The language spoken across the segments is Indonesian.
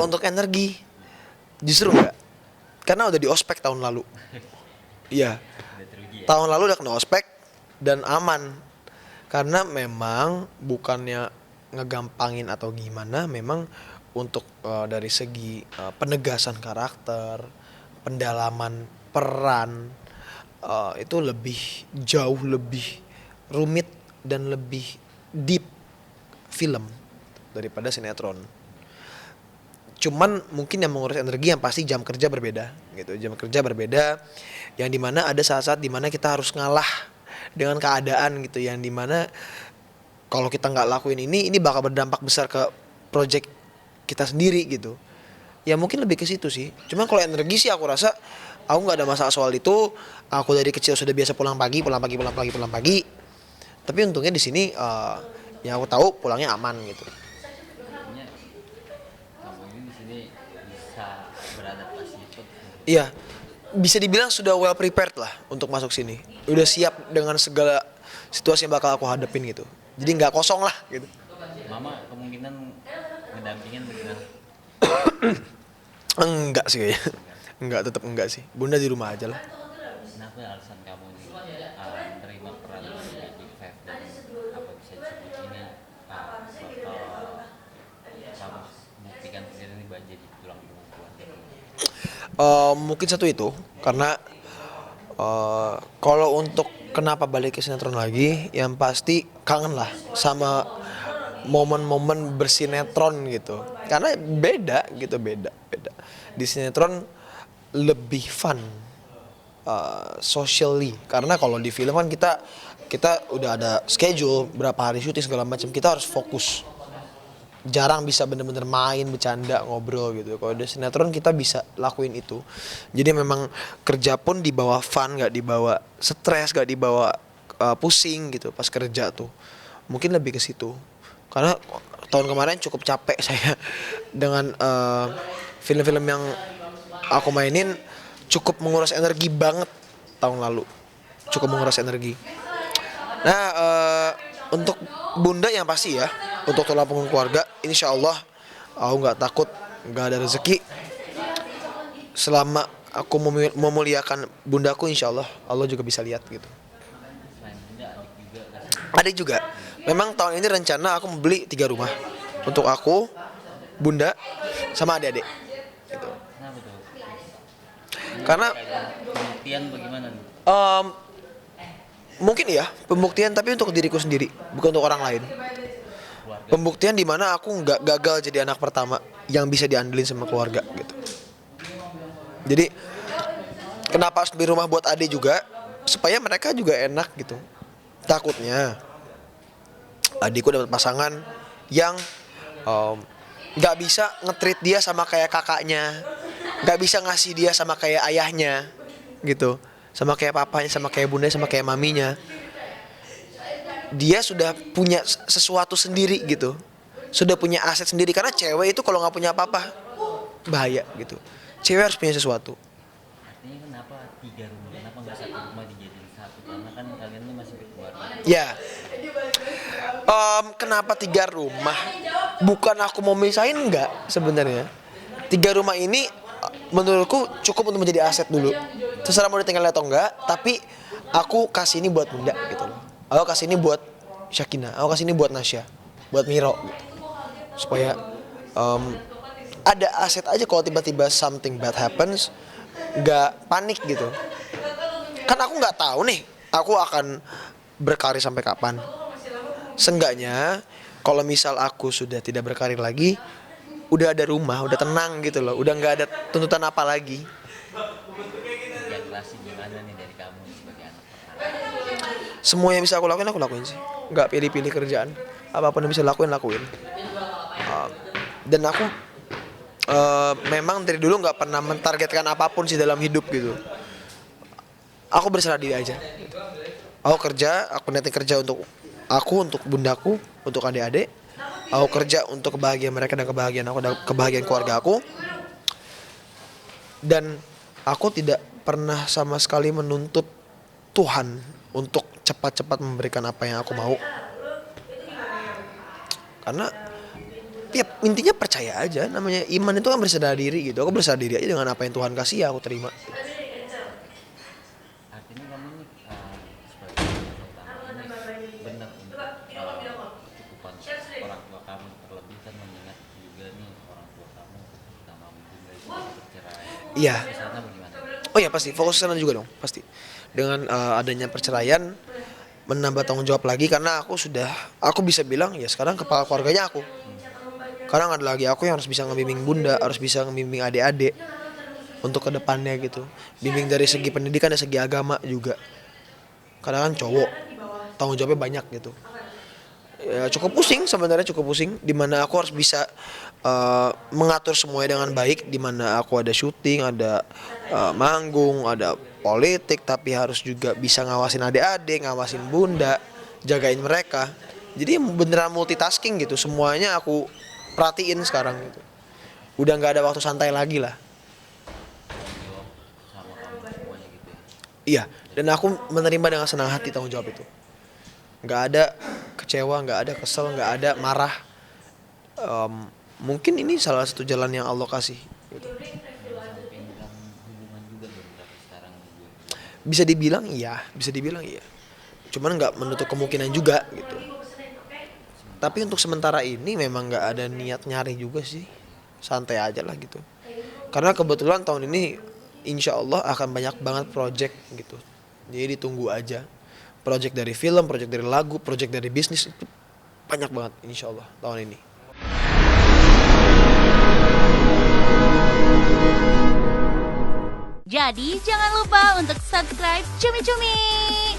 Kalau untuk energi justru enggak. Karena udah di ospek tahun lalu. Iya. Udah teruji ya. Tahun lalu udah kena ospek dan aman. Karena memang bukannya ngegampangin atau gimana, memang untuk dari segi penegasan karakter, pendalaman peran, itu lebih jauh lebih rumit dan lebih deep film daripada sinetron. Cuman mungkin yang mengurus energi yang pasti jam kerja berbeda gitu. Jam kerja berbeda yang dimana ada saat-saat dimana kita harus ngalah dengan keadaan gitu, yang dimana kalau kita nggak lakuin ini bakal berdampak besar ke project kita sendiri gitu. Ya mungkin lebih ke situ sih. Cuman kalau energi sih aku rasa aku nggak ada masalah soal itu. Aku dari kecil sudah biasa pulang pagi. Tapi untungnya di sini yang aku tahu pulangnya aman gitu. Artinya kamu ini di sini bisa beradaptasi cepat. Iya, bisa dibilang sudah well prepared lah untuk masuk sini. Udah siap dengan segala situasi yang bakal aku hadapin gitu. Jadi nggak kosong lah gitu. Mama kemungkinan ngedampingin bagaimana? Enggak sih kayaknya. Enggak, tetap enggak sih. Bunda di rumah aja lah. Kenapa alasan kamu ini menerima peran di Five dan apa bisa disebut ini bakal kamu buktikan sendiri ini jadi tulang punggung keluarga? Mungkin satu itu karena kalau untuk kenapa balik ke sinetron lagi, yang pasti kangen lah sama momen-momen bersinetron gitu. Karena beda gitu, beda. Di sinetron lebih fun, socially. Karena kalau di film kan kita udah ada schedule berapa hari syuting segala macam, kita harus fokus. Jarang bisa bener-bener main, bercanda, ngobrol gitu. Kalau di sinetron kita bisa lakuin itu. Jadi memang kerja pun dibawa fun, nggak dibawa stres, nggak dibawa pusing gitu pas kerja tuh. Mungkin lebih ke situ. Karena tahun kemarin cukup capek saya dengan film-film yang aku mainin, cukup menguras energi banget tahun lalu. Cukup menguras energi. Nah, untuk Bunda yang pasti ya, untuk tulang punggung keluarga, insya Allah aku nggak takut nggak ada rezeki. Selama aku memuliakan bundaku, insya Allah Allah juga bisa lihat gitu. Selain bunda adik juga kasih. Ada juga, memang tahun ini rencana aku membeli 3 rumah untuk aku, Bunda, sama adik-adik. Gitu. Kenapa tuh? Karena Pembuktian bagaimana nih? em, mungkin ya pembuktian, tapi untuk diriku sendiri, bukan untuk orang lain. Keluarga Pembuktian di mana aku nggak gagal jadi anak pertama yang bisa diandelin sama keluarga gitu. Jadi kenapa harus beli rumah buat adik juga, supaya mereka juga enak gitu. Takutnya adikku dapat pasangan yang nggak bisa nge-treat dia sama kayak kakaknya, nggak bisa ngasih dia sama kayak ayahnya gitu, sama kayak papanya, sama kayak bunda, sama kayak maminya. Dia sudah punya sesuatu sendiri gitu, sudah punya aset sendiri. Karena cewek itu kalau nggak punya apa-apa bahaya gitu. Cewek harus punya sesuatu. artinya kenapa 3 rumah? Kenapa nggak 1 rumah dijadiin 1? Karena kan kalian ini masih berkeluarga. Ya, kenapa 3 rumah? Bukan aku mau misahin, enggak sebenarnya. 3 rumah ini menurutku cukup untuk menjadi aset dulu. Terserah mau ditinggal atau enggak, tapi aku kasih ini buat Bunda gitu loh. Aku kasih ini buat Syakina, aku kasih ini buat Nasya, buat Miro gitu. Supaya ada aset aja kalau tiba-tiba something bad happens, nggak panik gitu. Kan aku nggak tahu nih, aku akan berkarir sampai kapan. Seenggaknya kalau misal aku sudah tidak berkarir lagi, udah ada rumah, udah tenang gitu loh, udah nggak ada tuntutan apa lagi. Generasi gimana nih dari kamu sebagai anak pertama? Semua yang bisa aku lakuin sih, nggak pilih-pilih kerjaan. Apapun yang bisa lakuin. Dan aku memang dari dulu nggak pernah mentargetkan apapun sih dalam hidup gitu. Aku berserah diri aja. Aku kerja, aku niatin kerja untuk aku, untuk bundaku, untuk adik-adik. Aku kerja untuk kebahagiaan mereka dan kebahagiaan aku dan kebahagiaan keluarga aku. Dan aku tidak pernah sama sekali menuntut Tuhan untuk cepat-cepat memberikan apa yang aku mau. Karena ya intinya percaya aja, namanya iman itu kan berserah diri gitu. Aku berserah diri aja dengan apa yang Tuhan kasih, ya aku terima. Artinya kamu ini sebagai yang pertama ini benar untuk kecukupan orang tua kamu, terlebih kan mengingat juga nih orang tua kamu sama bunda itu bercerai. Iya. Di sana bagaimana? Oh ya pasti, fokus ke sana juga dong, pasti. Dengan adanya perceraian, menambah tanggung jawab lagi karena aku bisa bilang ya sekarang kepala keluarganya aku. Karena ada lagi aku yang harus bisa ngebimbing bunda, harus bisa ngebimbing adik-adik untuk kedepannya gitu. Bimbing dari segi pendidikan dan segi agama juga. Karena kan cowok, tanggung jawabnya banyak gitu. Ya, cukup pusing sebenarnya, cukup pusing. Dimana aku harus bisa mengatur semuanya dengan baik. Dimana aku ada syuting, ada manggung, ada politik, tapi harus juga bisa ngawasin adik-adik, ngawasin bunda, jagain mereka. Jadi beneran multitasking gitu, semuanya aku perhatiin sekarang gitu. Udah nggak ada waktu santai lagi lah. Tanggung jawab sama kamu semuanya gitu ya. Iya, dan aku menerima dengan senang hati tanggung jawab itu. Nggak ada kecewa, nggak ada kesel, nggak ada marah. Mungkin ini salah satu jalan yang Allah kasih. Gitu. Samping kamu hubungan juga dong berarti sekarang gue. Bisa dibilang iya. Cuman nggak menutup kemungkinan juga gitu. Tapi untuk sementara ini memang nggak ada niat nyari juga sih, santai aja lah gitu. Karena kebetulan tahun ini insya Allah akan banyak banget project gitu. Jadi ditunggu aja. Project dari film, project dari lagu, project dari bisnis itu banyak banget insya Allah tahun ini. Jadi jangan lupa untuk subscribe Cumi Cumi.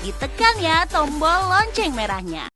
Ditekan ya tombol lonceng merahnya.